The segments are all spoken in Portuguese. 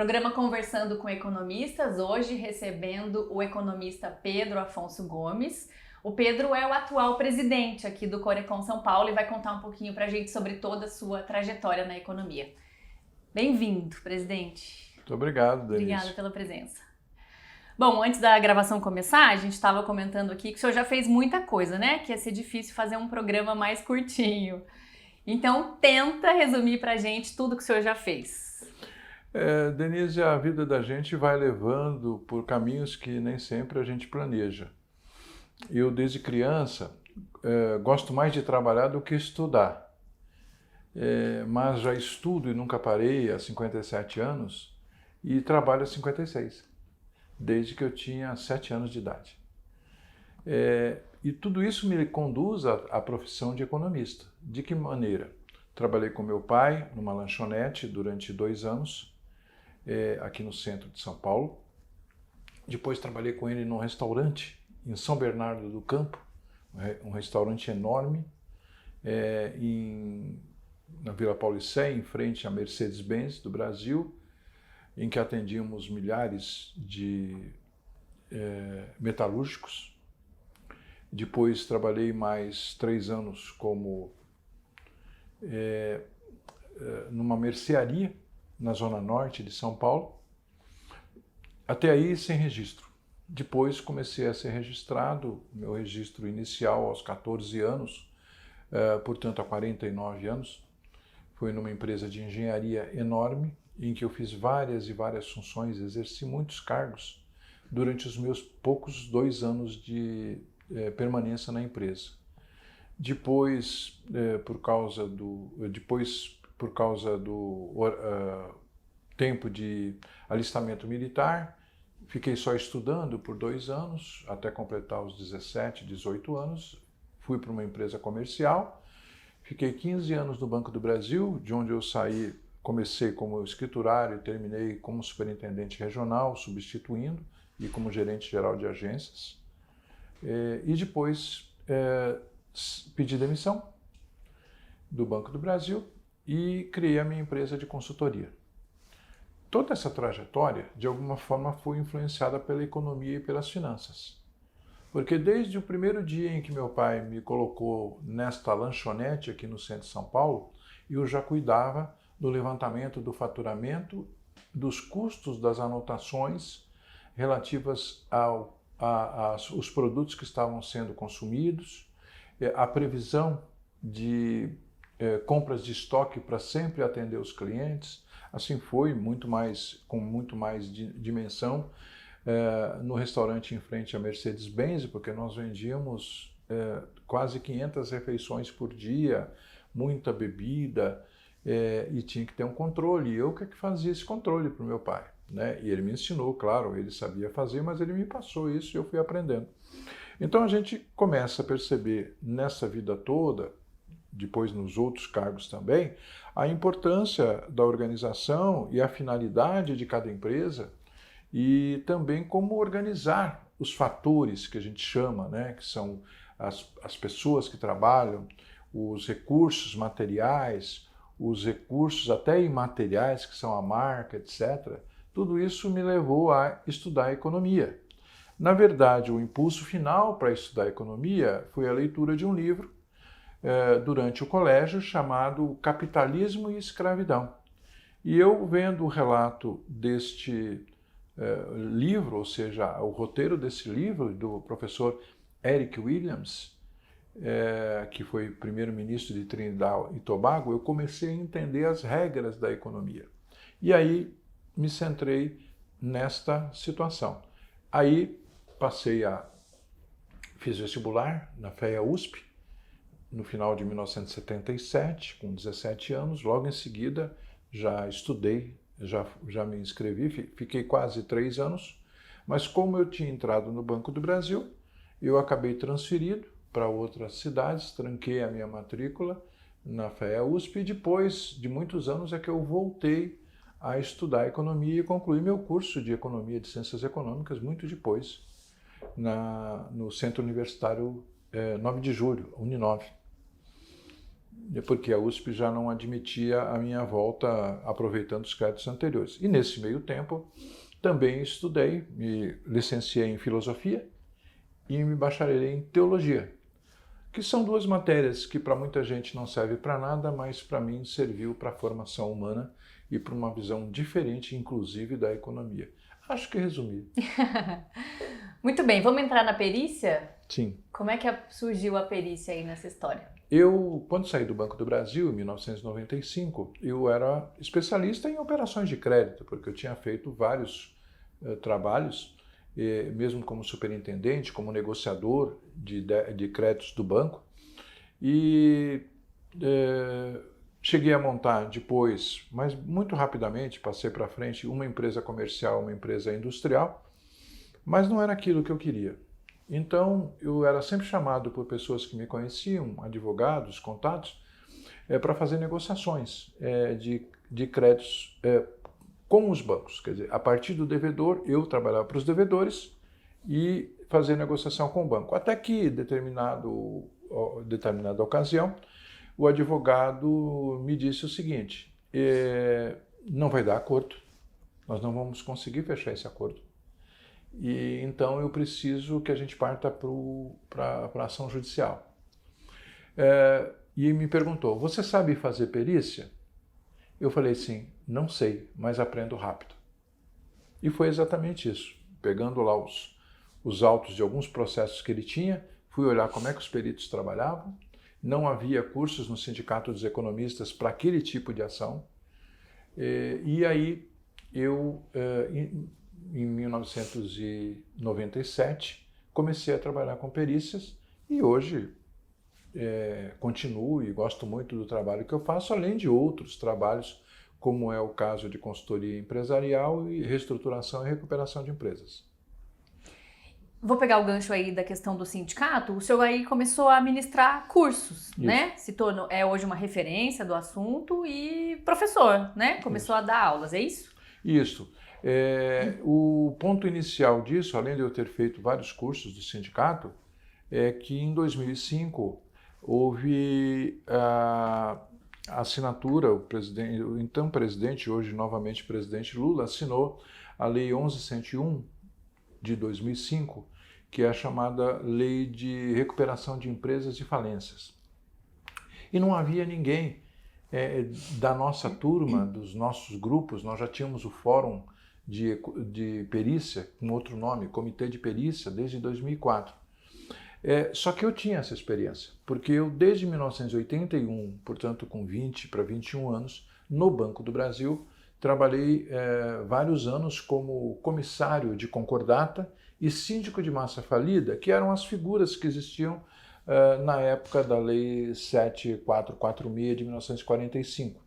Programa Conversando com Economistas, hoje recebendo o economista Pedro Afonso Gomes. O Pedro é o atual presidente aqui do Corecon São Paulo e vai contar um pouquinho pra gente sobre toda a sua trajetória na economia. Bem-vindo, presidente. Muito obrigado, Denise. Obrigada pela presença. Bom, antes da gravação começar, a gente estava comentando aqui que o senhor já fez muita coisa, né? Que ia ser difícil fazer um programa mais curtinho. Então, tenta resumir pra gente tudo que o senhor já fez. Denise, a vida da gente vai levando por caminhos que nem sempre a gente planeja. Eu, desde criança, gosto mais de trabalhar do que estudar. Mas já estudo e nunca parei há 57 anos e trabalho há 56, desde que eu tinha 7 anos de idade. E tudo isso me conduz à profissão de economista. De que maneira? Trabalhei com meu pai numa lanchonete durante 2 anos, aqui no centro de São Paulo. Depois trabalhei com ele num restaurante em São Bernardo do Campo, um restaurante enorme, na Vila Paulicé, em frente à Mercedes-Benz do Brasil, em que atendíamos milhares de metalúrgicos. Depois trabalhei mais 3 anos como numa mercearia na Zona Norte de São Paulo, até aí sem registro. Depois comecei a ser registrado, meu registro inicial aos 14 anos, portanto há 49 anos, foi numa empresa de engenharia enorme, em que eu fiz várias e várias funções, exerci muitos cargos durante os meus poucos 2 anos de permanência na empresa. Depois, por causa do tempo de alistamento militar, fiquei só estudando por 2 anos, até completar os 17, 18 anos. Fui para uma empresa comercial, fiquei 15 anos no Banco do Brasil, de onde eu saí, comecei como escriturário e terminei como superintendente regional, substituindo, e como gerente geral de agências. E depois pedi demissão do Banco do Brasil e criei a minha empresa de consultoria. Toda essa trajetória, de alguma forma, foi influenciada pela economia e pelas finanças. Porque desde o primeiro dia em que meu pai me colocou nesta lanchonete aqui no centro de São Paulo, eu já cuidava do levantamento do faturamento, dos custos das anotações relativas aos produtos que estavam sendo consumidos, a previsão de compras de estoque para sempre atender os clientes. Assim foi, com muito mais dimensão, no restaurante em frente à Mercedes-Benz, porque nós vendíamos quase 500 refeições por dia, muita bebida, e tinha que ter um controle. E eu que fazia esse controle para o meu pai, né? E ele me ensinou, claro, ele sabia fazer, mas ele me passou isso e eu fui aprendendo. Então a gente começa a perceber nessa vida toda, depois nos outros cargos também, a importância da organização e a finalidade de cada empresa e também como organizar os fatores que a gente chama, né, que são as pessoas que trabalham, os recursos materiais, os recursos até imateriais, que são a marca, etc. Tudo isso me levou a estudar economia. Na verdade, o impulso final para estudar economia foi a leitura de um livro durante o colégio chamado Capitalismo e Escravidão. E eu vendo o relato deste livro, ou seja, o roteiro desse livro do professor Eric Williams, que foi primeiro-ministro de Trinidad e Tobago, eu comecei a entender as regras da economia. E aí me centrei nesta situação. Aí fiz vestibular na FEA-USP, no final de 1977, com 17 anos. Logo em seguida, já estudei, já me inscrevi, fiquei quase 3 anos, mas como eu tinha entrado no Banco do Brasil, eu acabei transferido para outras cidades, tranquei a minha matrícula na FEA-USP e depois de muitos anos é que eu voltei a estudar economia e concluí meu curso de Economia de Ciências Econômicas muito depois, no Centro Universitário 9 de Julho, Uninove. porque a USP já não admitia a minha volta aproveitando os créditos anteriores. E nesse meio tempo também estudei, me licenciei em filosofia e me bacharelei em teologia, que são duas matérias que para muita gente não servem para nada, mas para mim serviu para a formação humana e para uma visão diferente, inclusive, da economia. Acho que resumi. Muito bem, vamos entrar na perícia? Sim. Como é que surgiu a perícia aí nessa história? Eu, quando saí do Banco do Brasil, em 1995, eu era especialista em operações de crédito, porque eu tinha feito vários trabalhos, mesmo como superintendente, como negociador de créditos do banco. E cheguei a montar depois, mas muito rapidamente, passei para frente, uma empresa comercial, uma empresa industrial, mas não era aquilo que eu queria. Então, eu era sempre chamado por pessoas que me conheciam, advogados, contatos, para fazer negociações de créditos com os bancos. Quer dizer, a partir do devedor, eu trabalhava para os devedores e fazer negociação com o banco. Até que, determinada ocasião, o advogado me disse o seguinte: não vai dar acordo, nós não vamos conseguir fechar esse acordo. E então eu preciso que a gente parta para a ação judicial. E me perguntou: você sabe fazer perícia? Eu falei sim, não sei, mas aprendo rápido. E foi exatamente isso. Pegando lá os autos de alguns processos que ele tinha, fui olhar como é que os peritos trabalhavam. Não havia cursos no Sindicato dos Economistas para aquele tipo de ação. E aí eu, em 1997, comecei a trabalhar com perícias e hoje continuo e gosto muito do trabalho que eu faço, além de outros trabalhos, como é o caso de consultoria empresarial e reestruturação e recuperação de empresas. Vou pegar o gancho aí da questão do sindicato. O senhor aí começou a ministrar cursos, isso, né? Se tornou, hoje uma referência do assunto e professor, né? Começou a dar aulas, é isso? Isso. O ponto inicial disso, além de eu ter feito vários cursos do sindicato, é que em 2005 houve a assinatura, o então presidente, hoje novamente presidente Lula, assinou a Lei 11.101 de 2005, que é a chamada Lei de Recuperação de Empresas e Falências. E não havia ninguém da nossa turma, dos nossos grupos. Nós já tínhamos o Fórum de Perícia, com outro nome, Comitê de Perícia, desde 2004. Só que eu tinha essa experiência, porque eu desde 1981, portanto com 20 para 21 anos, no Banco do Brasil, trabalhei vários anos como comissário de concordata e síndico de massa falida, que eram as figuras que existiam na época da Lei 7446 de 1945.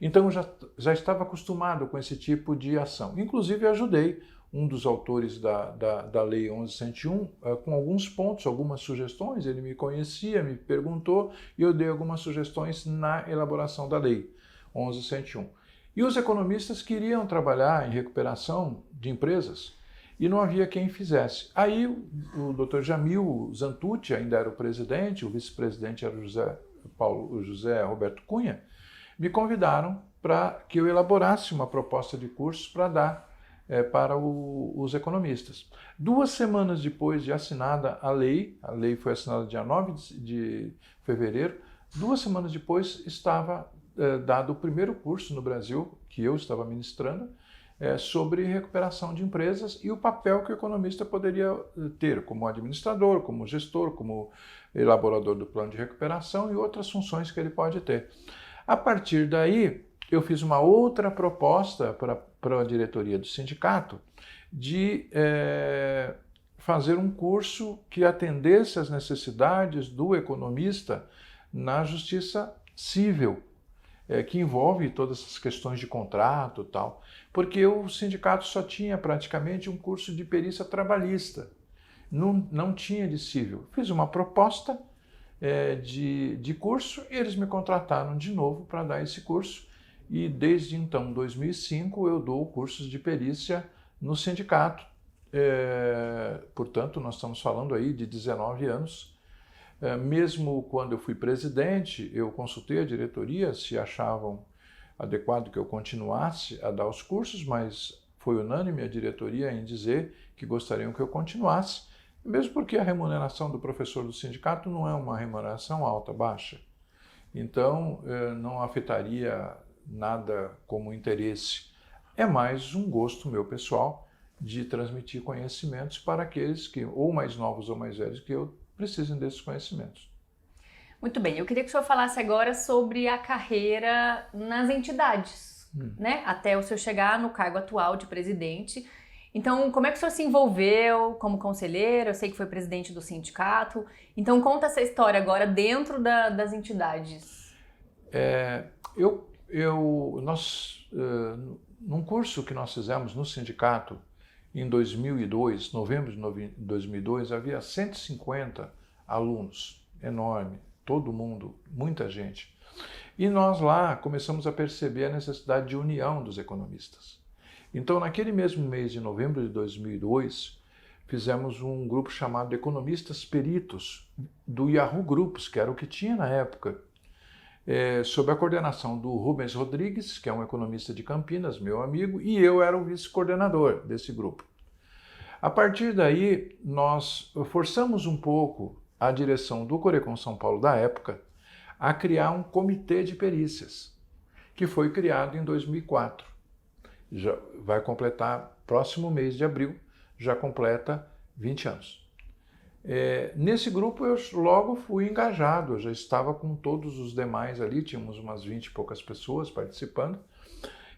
Então eu já estava acostumado com esse tipo de ação. Inclusive ajudei um dos autores da Lei 11.101 com alguns pontos, algumas sugestões. Ele me conhecia, me perguntou e eu dei algumas sugestões na elaboração da Lei 11.101. E os economistas queriam trabalhar em recuperação de empresas e não havia quem fizesse. Aí o Dr. Jamil Zantucci ainda era o presidente, o vice-presidente era o José Roberto Cunha, me convidaram para que eu elaborasse uma proposta de cursos para dar para os economistas. 2 semanas depois de assinada a lei foi assinada dia 9 de fevereiro, 2 semanas depois estava dado o primeiro curso no Brasil, que eu estava ministrando, sobre recuperação de empresas e o papel que o economista poderia ter como administrador, como gestor, como elaborador do plano de recuperação e outras funções que ele pode ter. A partir daí, eu fiz uma outra proposta para a diretoria do sindicato de fazer um curso que atendesse às necessidades do economista na justiça civil, que envolve todas essas questões de contrato e tal, porque o sindicato só tinha praticamente um curso de perícia trabalhista, não tinha de civil. Fiz uma proposta de curso e eles me contrataram de novo para dar esse curso e desde então, 2005, eu dou cursos de perícia no sindicato, portanto nós estamos falando aí de 19 anos, Mesmo quando eu fui presidente, eu consultei a diretoria se achavam adequado que eu continuasse a dar os cursos, mas foi unânime a diretoria em dizer que gostariam que eu continuasse, mesmo porque a remuneração do professor do sindicato não é uma remuneração alta, baixa. Então, não afetaria nada como interesse. É mais um gosto meu pessoal de transmitir conhecimentos para aqueles que, ou mais novos ou mais velhos, que eu precisem desses conhecimentos. Muito bem, eu queria que o senhor falasse agora sobre a carreira nas entidades, né? Até o senhor chegar no cargo atual de presidente. Então, como é que o senhor se envolveu como conselheiro? Eu sei que foi presidente do sindicato. Então, conta essa história agora dentro das entidades. Num curso que nós fizemos no sindicato em 2002, novembro de 2002, havia 150 alunos, enorme, todo mundo, muita gente. E nós lá começamos a perceber a necessidade de união dos economistas. Então, naquele mesmo mês de novembro de 2002, fizemos um grupo chamado Economistas Peritos, do Yahoo Grupos, que era o que tinha na época, sob a coordenação do Rubens Rodrigues, que é um economista de Campinas, meu amigo, e eu era o vice-coordenador desse grupo. A partir daí, nós forçamos um pouco a direção do Corecon São Paulo da época a criar um comitê de perícias, que foi criado em 2004. Já vai completar, próximo mês de abril, já completa 20 anos. Nesse grupo eu logo fui engajado, eu já estava com todos os demais ali, tínhamos umas 20 e poucas pessoas participando,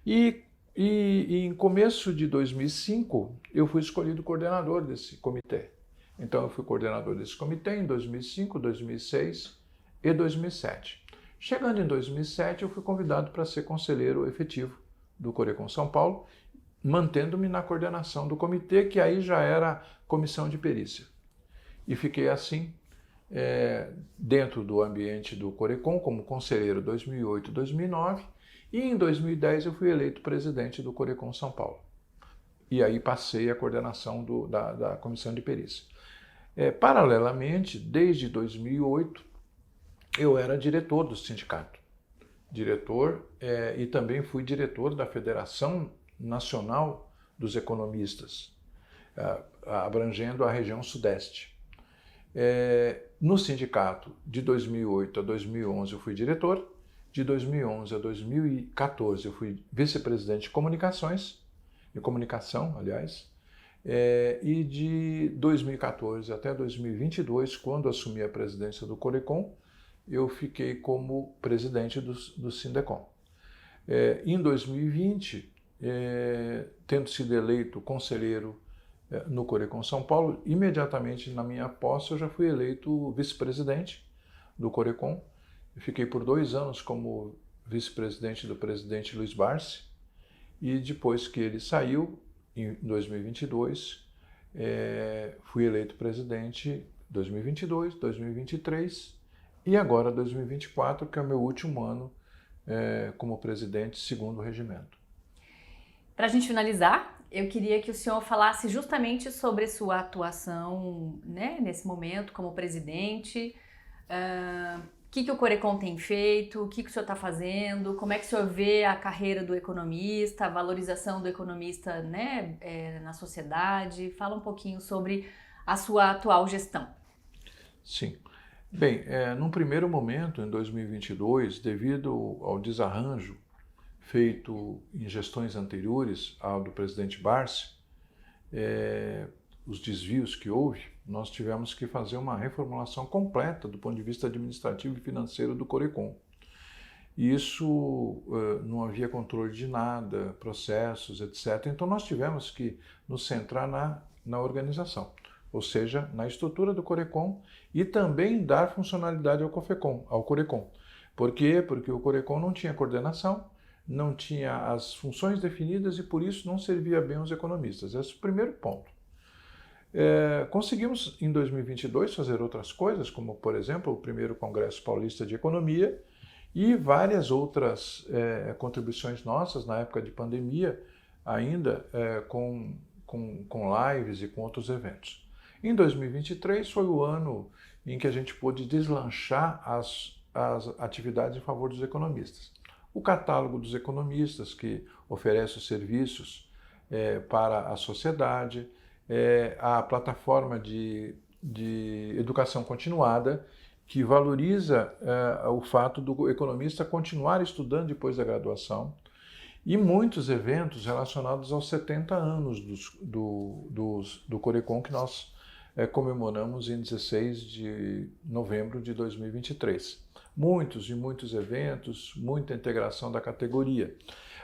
e em começo de 2005 eu fui escolhido coordenador desse comitê. Então eu fui coordenador desse comitê em 2005, 2006 e 2007. Chegando em 2007 eu fui convidado para ser conselheiro efetivo do Corecon São Paulo, mantendo-me na coordenação do comitê, que aí já era comissão de perícia. E fiquei assim, dentro do ambiente do Corecon, como conselheiro 2008-2009, e em 2010 eu fui eleito presidente do Corecon São Paulo. E aí passei a coordenação da comissão de perícia. Paralelamente, desde 2008, eu era diretor do sindicato. E também fui diretor da Federação Nacional dos Economistas, abrangendo a região Sudeste. No sindicato, de 2008 a 2011 eu fui diretor, de 2011 a 2014 eu fui vice-presidente de comunicação, aliás, e de 2014 até 2022, quando assumi a presidência do Corecon, eu fiquei como presidente do Sindecom. Em 2020, tendo sido eleito conselheiro no Corecon São Paulo, imediatamente na minha posse eu já fui eleito vice-presidente do Corecon. Fiquei por 2 anos como vice-presidente do presidente Luiz Barsi, e depois que ele saiu, em 2022, fui eleito presidente 2022, 2023 e agora 2024, que é o meu último ano como presidente segundo o regimento. Para a gente finalizar, eu queria que o senhor falasse justamente sobre sua atuação, né, nesse momento como presidente, o que o Corecon tem feito, o que o senhor está fazendo, como é que o senhor vê a carreira do economista, a valorização do economista, né, na sociedade. Fala um pouquinho sobre a sua atual gestão. Sim. Bem, num primeiro momento, em 2022, devido ao desarranjo feito em gestões anteriores ao do presidente Barsi, os desvios que houve, nós tivemos que fazer uma reformulação completa do ponto de vista administrativo e financeiro do Corecon. E isso não havia controle de nada, processos, etc. Então nós tivemos que nos centrar na organização, ou seja, na estrutura do Corecon e também dar funcionalidade ao Corecon. Por quê? Porque o Corecon não tinha coordenação, não tinha as funções definidas e por isso não servia bem aos economistas. Esse é o primeiro ponto. Conseguimos em 2022 fazer outras coisas, como por exemplo o primeiro Congresso Paulista de Economia e várias outras contribuições nossas na época de pandemia, ainda com lives e com outros eventos. Em 2023 foi o ano em que a gente pôde deslanchar as atividades em favor dos economistas. O catálogo dos economistas, que oferece os serviços para a sociedade, a plataforma de educação continuada, que valoriza o fato do economista continuar estudando depois da graduação, e muitos eventos relacionados aos 70 anos do Corecon, que nós comemoramos em 16 de novembro de 2023. Muitos e muitos eventos, muita integração da categoria.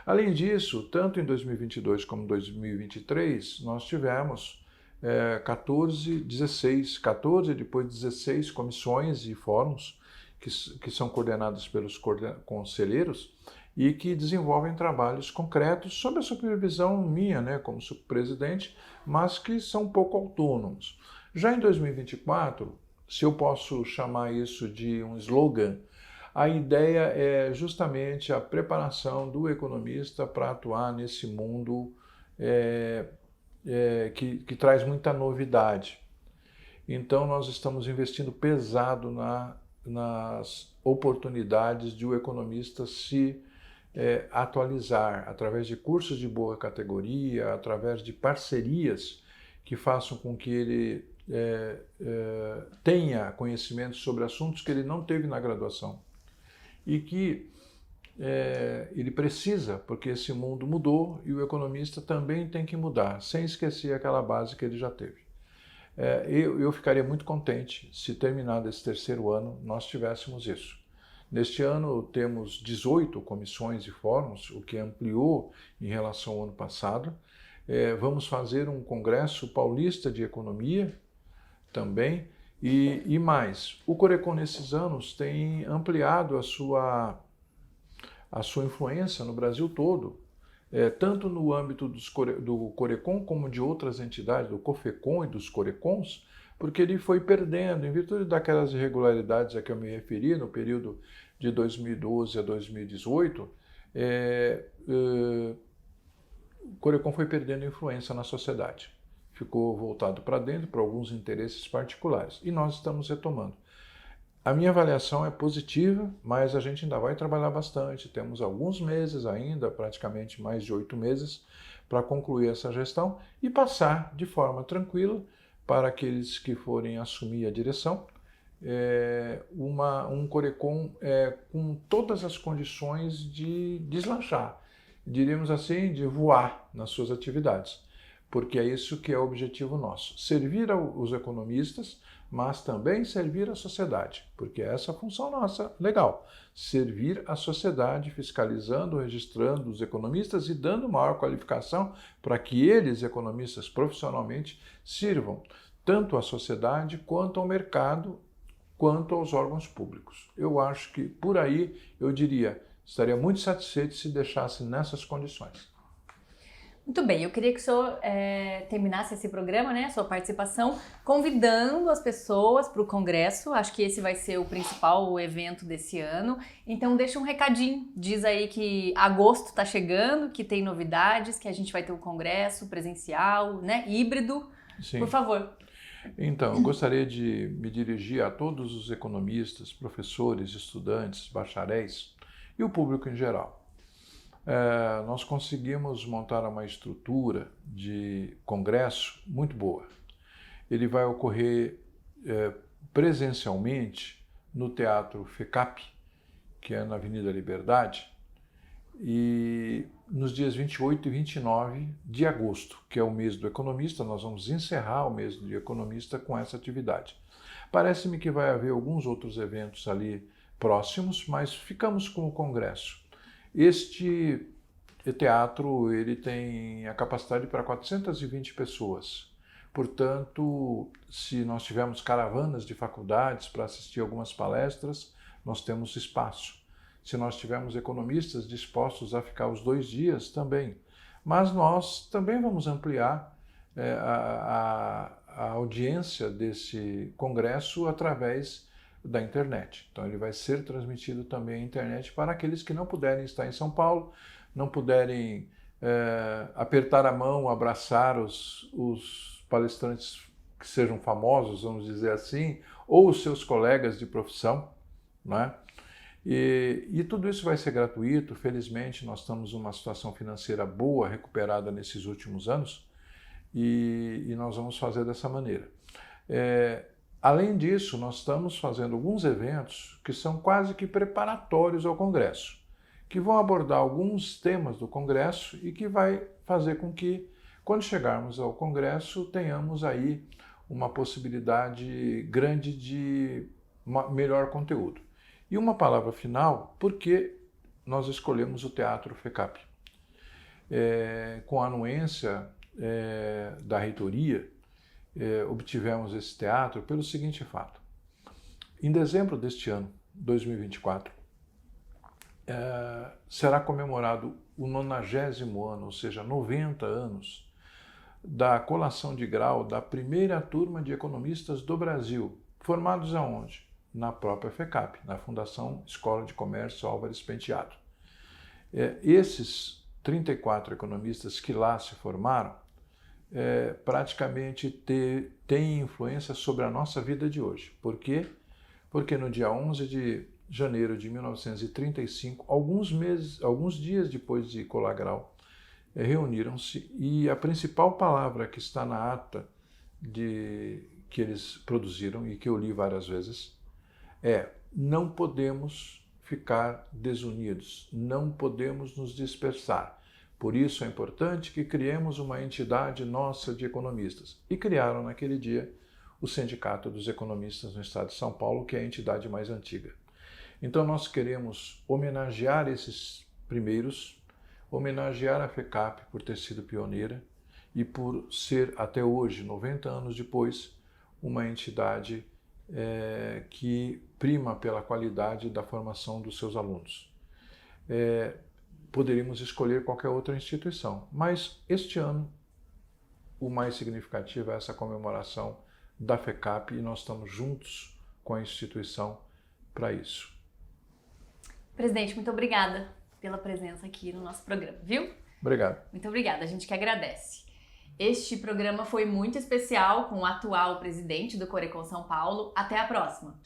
Além disso, tanto em 2022 como 2023, nós tivemos 14, depois 16 comissões e fóruns que são coordenados pelos conselheiros e que desenvolvem trabalhos concretos sob a supervisão minha, né, como presidente, mas que são um pouco autônomos. Já em 2024, se eu posso chamar isso de um slogan, a ideia é justamente a preparação do economista para atuar nesse mundo que traz muita novidade. Então, nós estamos investindo pesado nas oportunidades de o economista se atualizar através de cursos de boa categoria, através de parcerias que façam com que ele tenha conhecimento sobre assuntos que ele não teve na graduação e que ele precisa, porque esse mundo mudou e o economista também tem que mudar, sem esquecer aquela base que ele já teve. Eu ficaria muito contente se, terminado esse terceiro ano, nós tivéssemos isso. Neste ano temos 18 comissões e fóruns, o que ampliou em relação ao ano passado. Vamos fazer um congresso paulista de economia também, e mais. O Corecon nesses anos tem ampliado a sua influência no Brasil todo, tanto no âmbito do Corecon como de outras entidades, do COFECON e dos Corecons, porque ele foi perdendo, em virtude daquelas irregularidades a que eu me referi no período de 2012 a 2018, o Corecon foi perdendo influência na sociedade. Ficou voltado para dentro, para alguns interesses particulares. E nós estamos retomando. A minha avaliação é positiva, mas a gente ainda vai trabalhar bastante. Temos alguns meses ainda, praticamente mais de 8 meses, para concluir essa gestão e passar de forma tranquila para aqueles que forem assumir a direção, um Corecon com todas as condições de deslanchar, diríamos assim, de voar nas suas atividades, porque é isso que é o objetivo nosso, servir os economistas, mas também servir a sociedade, porque essa é a função nossa, legal, servir a sociedade, fiscalizando, registrando os economistas e dando maior qualificação para que eles, economistas profissionalmente, sirvam tanto à sociedade, quanto ao mercado, quanto aos órgãos públicos. Eu acho que, por aí, eu diria, estaria muito satisfeito se deixasse nessas condições. Muito bem, eu queria que o senhor terminasse esse programa, né, a sua participação, convidando as pessoas para o Congresso. Acho que esse vai ser o principal evento desse ano. Então deixa um recadinho, diz aí que agosto está chegando, que tem novidades, que a gente vai ter um congresso presencial, né, híbrido. Sim. Por favor. Então, eu gostaria de me dirigir a todos os economistas, professores, estudantes, bacharéis e o público em geral. Nós conseguimos montar uma estrutura de congresso muito boa. Ele vai ocorrer presencialmente no Teatro FECAP, que é na Avenida Liberdade, e nos dias 28 e 29 de agosto, que é o mês do economista, nós vamos encerrar o mês do economista com essa atividade. Parece-me que vai haver alguns outros eventos ali próximos, mas ficamos com o congresso. Este teatro ele tem a capacidade para 420 pessoas. Portanto, se nós tivermos caravanas de faculdades para assistir algumas palestras, nós temos espaço. Se nós tivermos economistas dispostos a ficar os 2 dias, também. Mas nós também vamos ampliar a audiência desse congresso através da internet. Então ele vai ser transmitido também à internet para aqueles que não puderem estar em São Paulo, não puderem apertar a mão, abraçar os palestrantes que sejam famosos, vamos dizer assim, ou os seus colegas de profissão, né? E tudo isso vai ser gratuito. Felizmente, nós estamos numa situação financeira boa, recuperada nesses últimos anos, e nós vamos fazer dessa maneira. Além disso, nós estamos fazendo alguns eventos que são quase que preparatórios ao Congresso, que vão abordar alguns temas do Congresso e que vai fazer com que, quando chegarmos ao Congresso, tenhamos aí uma possibilidade grande de melhor conteúdo. E uma palavra final, por que nós escolhemos o Teatro FECAP? Com a anuência da reitoria, obtivemos esse teatro pelo seguinte fato. Em dezembro deste ano, 2024, será comemorado o 90º ano, ou seja, 90 anos, da colação de grau da primeira turma de economistas do Brasil, formados aonde? Na própria FECAP, na Fundação Escola de Comércio Álvares Penteado. Esses 34 economistas que lá se formaram, praticamente têm influência sobre a nossa vida de hoje. Por quê? Porque no dia 11 de janeiro de 1935, alguns dias depois de colar grau, reuniram-se e a principal palavra que está na ata que eles produziram e que eu li várias vezes não podemos ficar desunidos, não podemos nos dispersar. Por isso é importante que criemos uma entidade nossa de economistas. E criaram naquele dia o Sindicato dos Economistas no Estado de São Paulo, que é a entidade mais antiga. Então nós queremos homenagear esses primeiros, homenagear a FECAP por ter sido pioneira e por ser, até hoje, 90 anos depois, uma entidade que prima pela qualidade da formação dos seus alunos. Poderíamos escolher qualquer outra instituição, mas este ano o mais significativo é essa comemoração da FECAP e nós estamos juntos com a instituição para isso. Presidente, muito obrigada pela presença aqui no nosso programa, viu? Obrigado. Muito obrigada, a gente que agradece. Este programa foi muito especial com o atual presidente do Corecon São Paulo. Até a próxima!